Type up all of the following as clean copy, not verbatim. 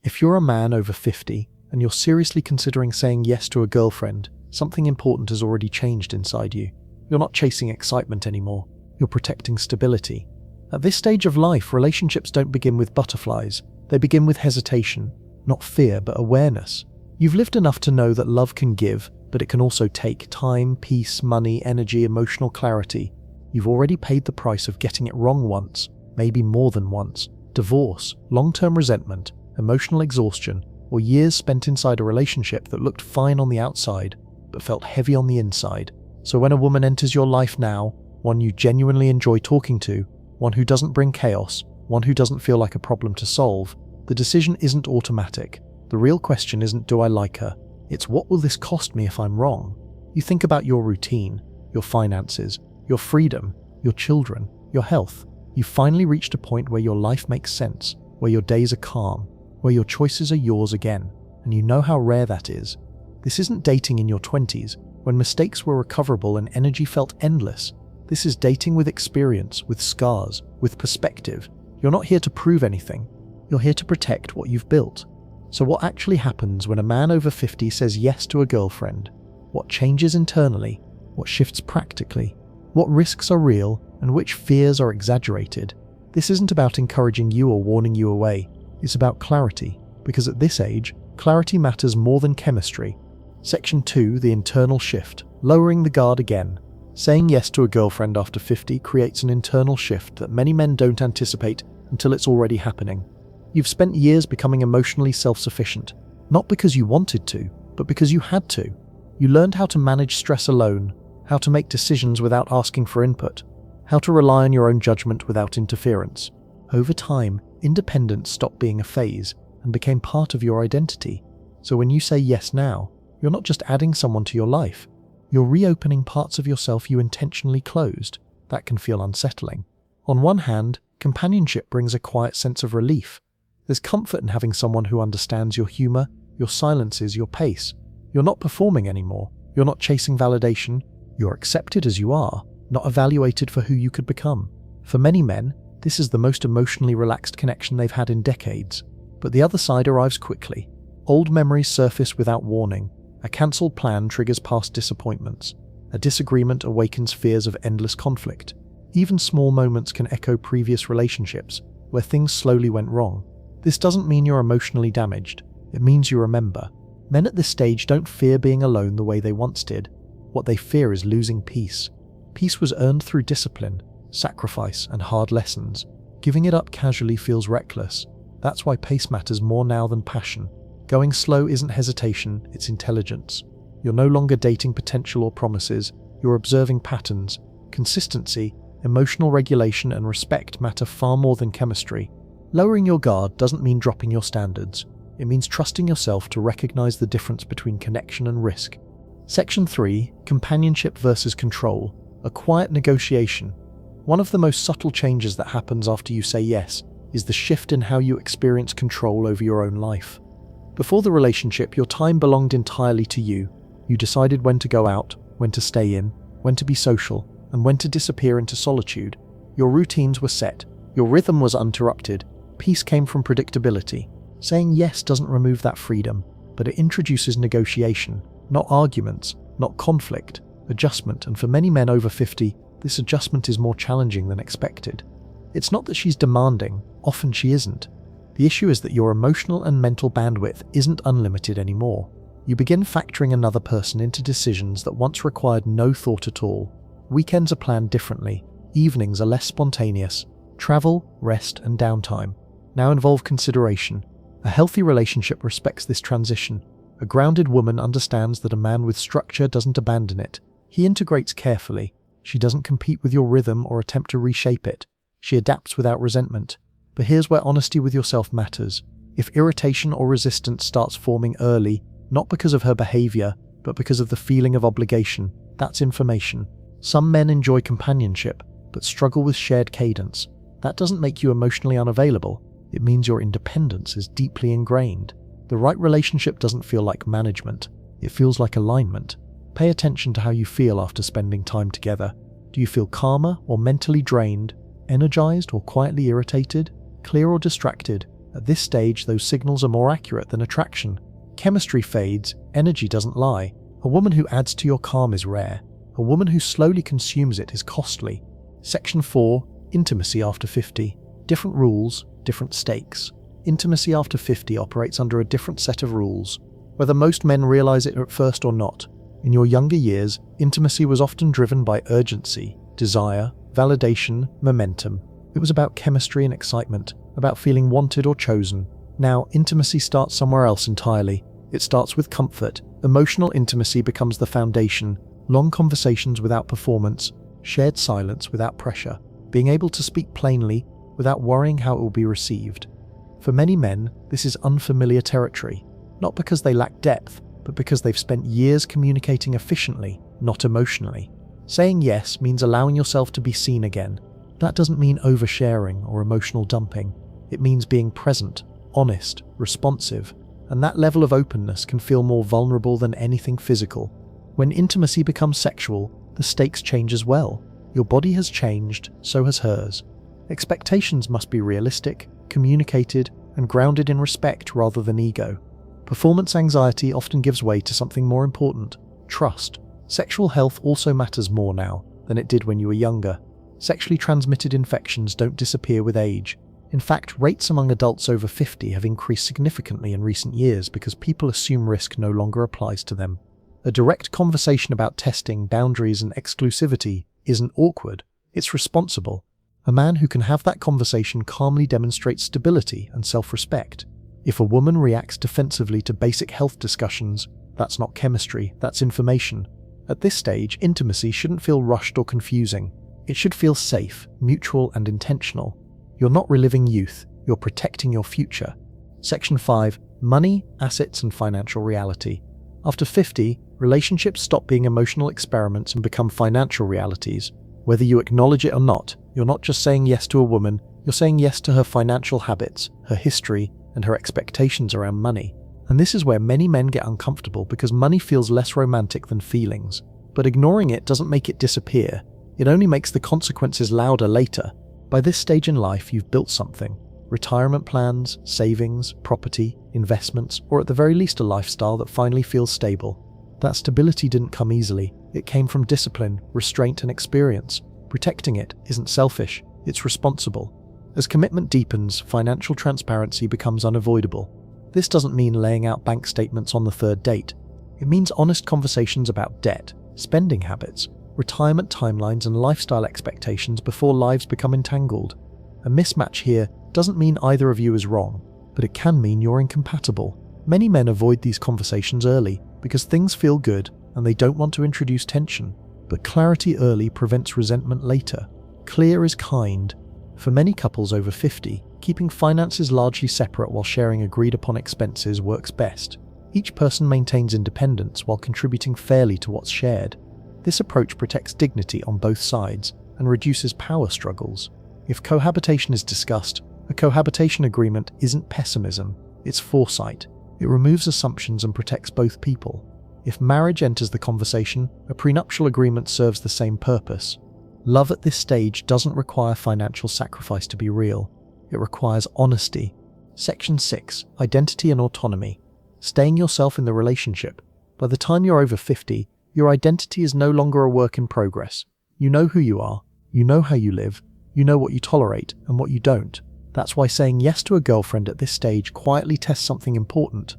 If you're a man over 50 and you're seriously considering saying yes to a girlfriend, something important has already changed inside you. You're not chasing excitement anymore. You're protecting stability. At this stage of life, relationships don't begin with butterflies. They begin with hesitation, not fear, but awareness. You've lived enough to know that love can give, but it can also take time, peace, money, energy, emotional clarity. You've already paid the price of getting it wrong once, maybe more than once. Divorce, long-term resentment, emotional exhaustion, or years spent inside a relationship that looked fine on the outside, but felt heavy on the inside. So when a woman enters your life now, one you genuinely enjoy talking to, one who doesn't bring chaos, one who doesn't feel like a problem to solve, the decision isn't automatic. The real question isn't, do I like her? It's, what will this cost me if I'm wrong? You think about your routine, your finances, your freedom, your children, your health. You've finally reached a point where your life makes sense, where your days are calm, where your choices are yours again, and you know how rare that is. This isn't dating in your 20s, when mistakes were recoverable and energy felt endless. This is dating with experience, with scars, with perspective. You're not here to prove anything. You're here to protect what you've built. So what actually happens when a man over 50 says yes to a girlfriend? What changes internally? What shifts practically? What risks are real and which fears are exaggerated? This isn't about encouraging you or warning you away. It's about clarity, because at this age, clarity matters more than chemistry. Section 2, the internal shift, lowering the guard again. Saying yes to a girlfriend after 50 creates an internal shift that many men don't anticipate until it's already happening. You've spent years becoming emotionally self-sufficient, not because you wanted to, but because you had to. You learned how to manage stress alone, how to make decisions without asking for input, how to rely on your own judgment without interference. Over time, independence stopped being a phase and became part of your identity. So when you say yes now, you're not just adding someone to your life, you're reopening parts of yourself you intentionally closed. That can feel unsettling. On one hand, companionship brings a quiet sense of relief. There's comfort in having someone who understands your humor, your silences, your pace. You're not performing anymore. You're not chasing validation. You're accepted as you are, not evaluated for who you could become. For many men, this is the most emotionally relaxed connection they've had in decades. But the other side arrives quickly. Old memories surface without warning. A cancelled plan triggers past disappointments. A disagreement awakens fears of endless conflict. Even small moments can echo previous relationships, where things slowly went wrong. This doesn't mean you're emotionally damaged. It means you remember. Men at this stage don't fear being alone the way they once did. What they fear is losing peace. Peace was earned through discipline, sacrifice, and hard lessons. Giving it up casually feels reckless. That's why pace matters more now than passion. Going slow isn't hesitation, it's intelligence. You're no longer dating potential or promises, you're observing patterns. Consistency, emotional regulation, and respect matter far more than chemistry. Lowering your guard doesn't mean dropping your standards. It means trusting yourself to recognize the difference between connection and risk. Section 3, companionship versus control, a quiet negotiation. One of the most subtle changes that happens after you say yes is the shift in how you experience control over your own life. Before the relationship, your time belonged entirely to you. You decided when to go out, when to stay in, when to be social, and when to disappear into solitude. Your routines were set. Your rhythm was uninterrupted. Peace came from predictability. Saying yes doesn't remove that freedom, but it introduces negotiation, not arguments, not conflict, adjustment, and for many men over 50, this adjustment is more challenging than expected. It's not that she's demanding, often she isn't. The issue is that your emotional and mental bandwidth isn't unlimited anymore. You begin factoring another person into decisions that once required no thought at all. Weekends are planned differently, evenings are less spontaneous. Travel, rest, and downtime now involve consideration. A healthy relationship respects this transition. A grounded woman understands that a man with structure doesn't abandon it. He integrates carefully. She doesn't compete with your rhythm or attempt to reshape it. She adapts without resentment. But here's where honesty with yourself matters. If irritation or resistance starts forming early, not because of her behavior, but because of the feeling of obligation, that's information. Some men enjoy companionship, but struggle with shared cadence. That doesn't make you emotionally unavailable. It means your independence is deeply ingrained. The right relationship doesn't feel like management. It feels like alignment. Pay attention to how you feel after spending time together. Do you feel calmer or mentally drained, energized or quietly irritated, clear or distracted? At this stage, those signals are more accurate than attraction. Chemistry fades, energy doesn't lie. A woman who adds to your calm is rare. A woman who slowly consumes it is costly. Section 4. Intimacy after 50. Different rules, different stakes. Intimacy after 50 operates under a different set of rules, whether most men realize it at first or not. In your younger years, intimacy was often driven by urgency, desire, validation, momentum. It was about chemistry and excitement, about feeling wanted or chosen. Now, intimacy starts somewhere else entirely. It starts with comfort. Emotional intimacy becomes the foundation. Long conversations without performance, shared silence without pressure, being able to speak plainly without worrying how it will be received. For many men, this is unfamiliar territory, not because they lack depth, but because they've spent years communicating efficiently, not emotionally. Saying yes means allowing yourself to be seen again. That doesn't mean oversharing or emotional dumping. It means being present, honest, responsive, and that level of openness can feel more vulnerable than anything physical. When intimacy becomes sexual, the stakes change as well. Your body has changed, so has hers. Expectations must be realistic, communicated, and grounded in respect rather than ego. Performance anxiety often gives way to something more important: trust. Sexual health also matters more now than it did when you were younger. Sexually transmitted infections don't disappear with age. In fact, rates among adults over 50 have increased significantly in recent years because people assume risk no longer applies to them. A direct conversation about testing, boundaries, and exclusivity isn't awkward, it's responsible. A man who can have that conversation calmly demonstrates stability and self-respect. If a woman reacts defensively to basic health discussions, that's not chemistry, that's information. At this stage, intimacy shouldn't feel rushed or confusing. It should feel safe, mutual, and intentional. You're not reliving youth, you're protecting your future. Section 5. Money, assets, and financial reality. After 50, relationships stop being emotional experiments and become financial realities. Whether you acknowledge it or not, you're not just saying yes to a woman, you're saying yes to her financial habits, her history, and her expectations around money. And this is where many men get uncomfortable because money feels less romantic than feelings. But ignoring it doesn't make it disappear. It only makes the consequences louder later. By this stage in life, you've built something. Retirement plans, savings, property, investments, or at the very least a lifestyle that finally feels stable. That stability didn't come easily. It came from discipline, restraint, and experience. Protecting it isn't selfish, it's responsible. As commitment deepens, financial transparency becomes unavoidable. This doesn't mean laying out bank statements on the third date. It means honest conversations about debt, spending habits, retirement timelines, and lifestyle expectations before lives become entangled. A mismatch here doesn't mean either of you is wrong, but it can mean you're incompatible. Many men avoid these conversations early because things feel good and they don't want to introduce tension. But clarity early prevents resentment later. Clear is kind. For many couples over 50, keeping finances largely separate while sharing agreed upon expenses works best. Each person maintains independence while contributing fairly to what's shared. This approach protects dignity on both sides and reduces power struggles. If cohabitation is discussed, a cohabitation agreement isn't pessimism, it's foresight. It removes assumptions and protects both people. If marriage enters the conversation, a prenuptial agreement serves the same purpose. Love at this stage doesn't require financial sacrifice to be real. It requires honesty. Section 6. Identity and autonomy. Staying yourself in the relationship. By the time you're over 50, your identity is no longer a work in progress. You know who you are, you know how you live, you know what you tolerate and what you don't. That's why saying yes to a girlfriend at this stage quietly tests something important.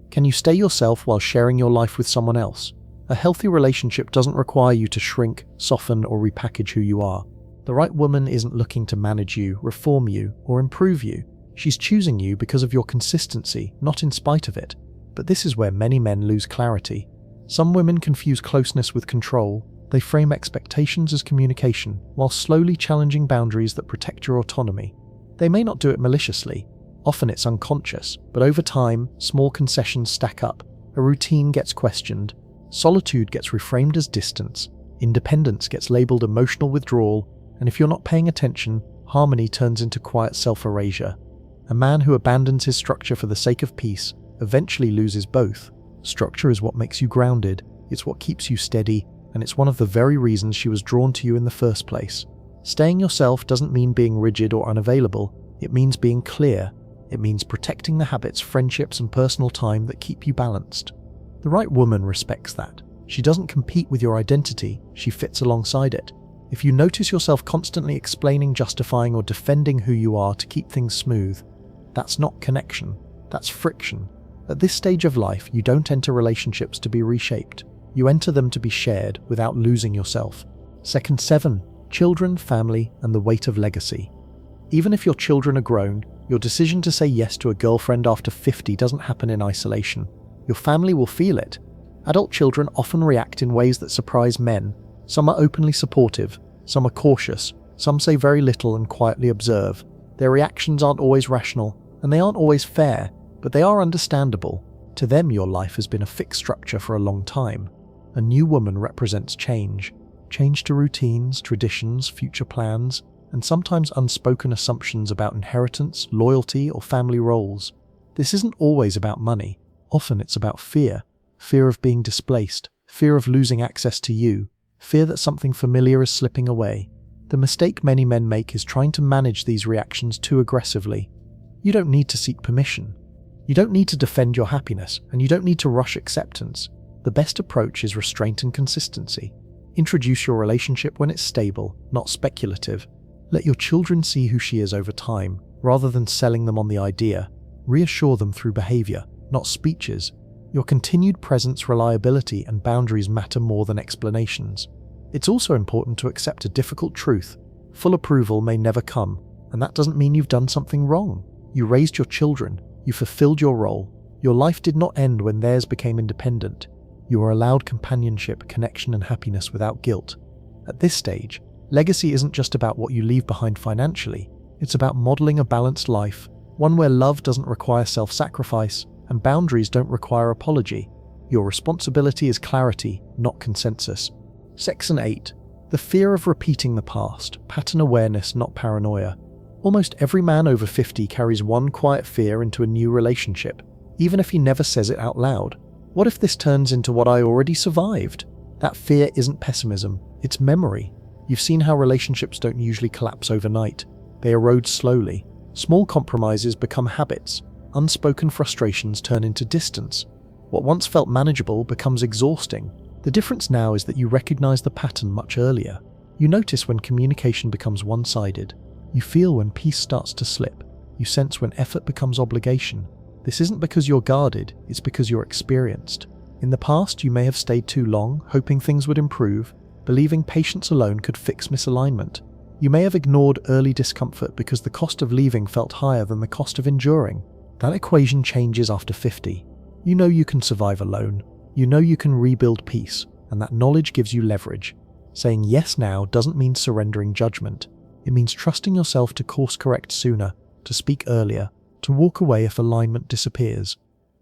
Can you stay yourself while sharing your life with someone else? A healthy relationship doesn't require you to shrink, soften, or repackage who you are. The right woman isn't looking to manage you, reform you, or improve you. She's choosing you because of your consistency, not in spite of it. But this is where many men lose clarity. Some women confuse closeness with control. They frame expectations as communication, while slowly challenging boundaries that protect your autonomy. They may not do it maliciously. Often it's unconscious, but over time, small concessions stack up. A routine gets questioned. Solitude gets reframed as distance. Independence gets labeled emotional withdrawal. And if you're not paying attention, harmony turns into quiet self-erasure. A man who abandons his structure for the sake of peace eventually loses both. Structure is what makes you grounded, it's what keeps you steady, and it's one of the very reasons she was drawn to you in the first place. Staying yourself doesn't mean being rigid or unavailable, it means being clear. It means protecting the habits, friendships, and personal time that keep you balanced. The right woman respects that. She doesn't compete with your identity, she fits alongside it. If you notice yourself constantly explaining, justifying, or defending who you are to keep things smooth, that's not connection, that's friction. At this stage of life, you don't enter relationships to be reshaped. You enter them to be shared without losing yourself. Second 7. Children, family, and the weight of legacy. Even if your children are grown, your decision to say yes to a girlfriend after 50 doesn't happen in isolation. Your family will feel it. Adult children often react in ways that surprise men. Some are openly supportive, some are cautious, some say very little and quietly observe. Their reactions aren't always rational, and they aren't always fair, but they are understandable. To them, your life has been a fixed structure for a long time. A new woman represents change. Change to routines, traditions, future plans, and sometimes unspoken assumptions about inheritance, loyalty, or family roles. This isn't always about money. Often it's about fear. Fear of being displaced, fear of losing access to you, fear that something familiar is slipping away. The mistake many men make is trying to manage these reactions too aggressively. You don't need to seek permission. You don't need to defend your happiness, and you don't need to rush acceptance. The best approach is restraint and consistency. Introduce your relationship when it's stable, not speculative. Let your children see who she is over time, rather than selling them on the idea. Reassure them through behavior, not speeches. Your continued presence, reliability, and boundaries matter more than explanations. It's also important to accept a difficult truth. Full approval may never come, and that doesn't mean you've done something wrong. You raised your children. You fulfilled your role. Your life did not end when theirs became independent. You were allowed companionship, connection, and happiness without guilt. At this stage, legacy isn't just about what you leave behind financially. It's about modeling a balanced life, one where love doesn't require self-sacrifice, and boundaries don't require apology. Your responsibility is clarity, not consensus. Section 8. The fear of repeating the past. Pattern awareness, not paranoia. Almost every man over 50 carries one quiet fear into a new relationship, even if he never says it out loud. What if this turns into what I already survived? That fear isn't pessimism, it's memory. You've seen how relationships don't usually collapse overnight. They erode slowly. Small compromises become habits. Unspoken frustrations turn into distance. What once felt manageable becomes exhausting. The difference now is that you recognize the pattern much earlier. You notice when communication becomes one-sided. You feel when peace starts to slip. You sense when effort becomes obligation. This isn't because you're guarded, it's because you're experienced. In the past, you may have stayed too long, hoping things would improve, believing patience alone could fix misalignment. You may have ignored early discomfort because the cost of leaving felt higher than the cost of enduring. That equation changes after 50. You know you can survive alone. You know you can rebuild peace, and that knowledge gives you leverage. Saying yes now doesn't mean surrendering judgment. It means trusting yourself to course correct sooner, to speak earlier, to walk away if alignment disappears.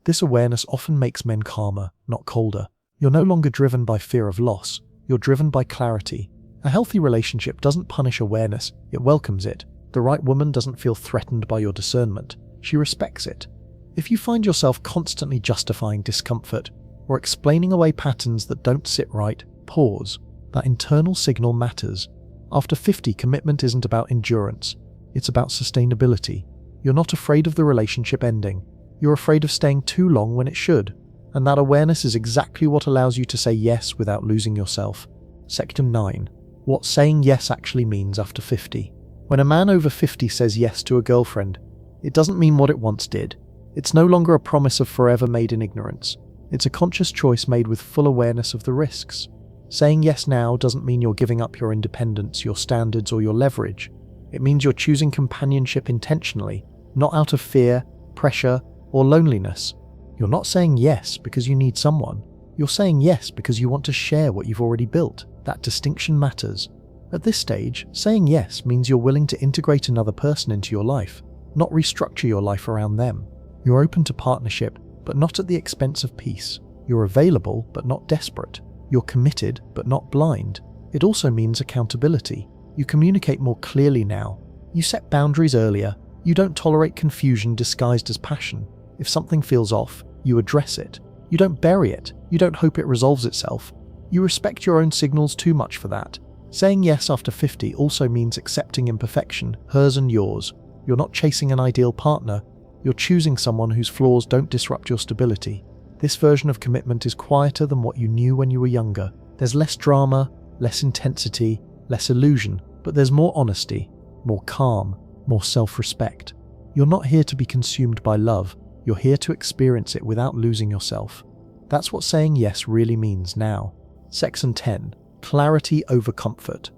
This awareness often makes men calmer, not colder. You're no longer driven by fear of loss. You're driven by clarity. A healthy relationship doesn't punish awareness, it welcomes it. The right woman doesn't feel threatened by your discernment. She respects it. If you find yourself constantly justifying discomfort or explaining away patterns that don't sit right, pause. That internal signal matters. After 50, commitment isn't about endurance. It's about sustainability. You're not afraid of the relationship ending. You're afraid of staying too long when it should. And that awareness is exactly what allows you to say yes without losing yourself. Section 9. What saying yes actually means after 50. When a man over 50 says yes to a girlfriend, it doesn't mean what it once did. It's no longer a promise of forever made in ignorance. It's a conscious choice made with full awareness of the risks. Saying yes now doesn't mean you're giving up your independence, your standards, or your leverage. It means you're choosing companionship intentionally, not out of fear, pressure, or loneliness. You're not saying yes because you need someone. You're saying yes because you want to share what you've already built. That distinction matters. At this stage, saying yes means you're willing to integrate another person into your life, not restructure your life around them. You're open to partnership, but not at the expense of peace. You're available, but not desperate. You're committed, but not blind. It also means accountability. You communicate more clearly now. You set boundaries earlier. You don't tolerate confusion disguised as passion. If something feels off, you address it. You don't bury it. You don't hope it resolves itself. You respect your own signals too much for that. Saying yes after 50 also means accepting imperfection, hers and yours. You're not chasing an ideal partner. You're choosing someone whose flaws don't disrupt your stability. This version of commitment is quieter than what you knew when you were younger. There's less drama, less intensity, less illusion, but there's more honesty, more calm, more self-respect. You're not here to be consumed by love, you're here to experience it without losing yourself. That's what saying yes really means now. Section 10. Clarity over comfort.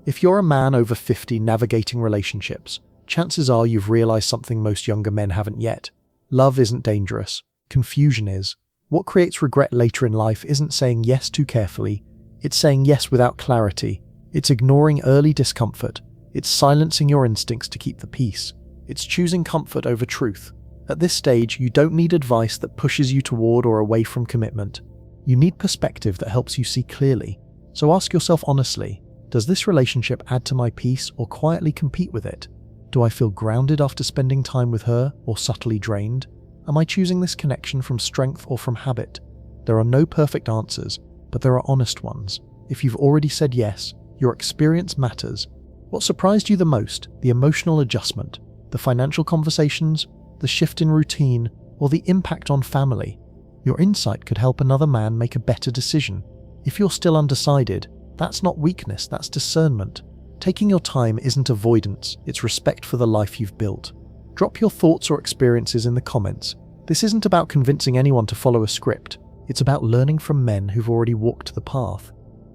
If you're a man over 50 navigating relationships, chances are you've realized something most younger men haven't yet. Love isn't dangerous. Confusion is. What creates regret later in life isn't saying yes too carefully, it's saying yes without clarity. It's ignoring early discomfort. It's silencing your instincts to keep the peace. It's choosing comfort over truth. At this stage, you don't need advice that pushes you toward or away from commitment. You need perspective that helps you see clearly. So ask yourself honestly, does this relationship add to my peace or quietly compete with it? Do I feel grounded after spending time with her or subtly drained? Am I choosing this connection from strength or from habit? There are no perfect answers, but there are honest ones. If you've already said yes, your experience matters. What surprised you the most? The emotional adjustment, the financial conversations, the shift in routine, or the impact on family? Your insight could help another man make a better decision. If you're still undecided, that's not weakness, that's discernment. Taking your time isn't avoidance, it's respect for the life you've built. Drop your thoughts or experiences in the comments. This isn't about convincing anyone to follow a script. It's about learning from men who've already walked the path.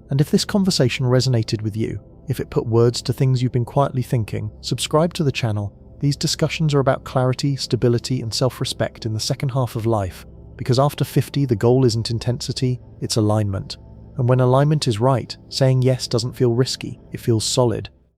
And if this conversation resonated with you, if it put words to things you've been quietly thinking, subscribe to the channel. These discussions are about clarity, stability, and self-respect in the second half of life. Because after 50, the goal isn't intensity, it's alignment. And when alignment is right, saying yes doesn't feel risky, it feels solid.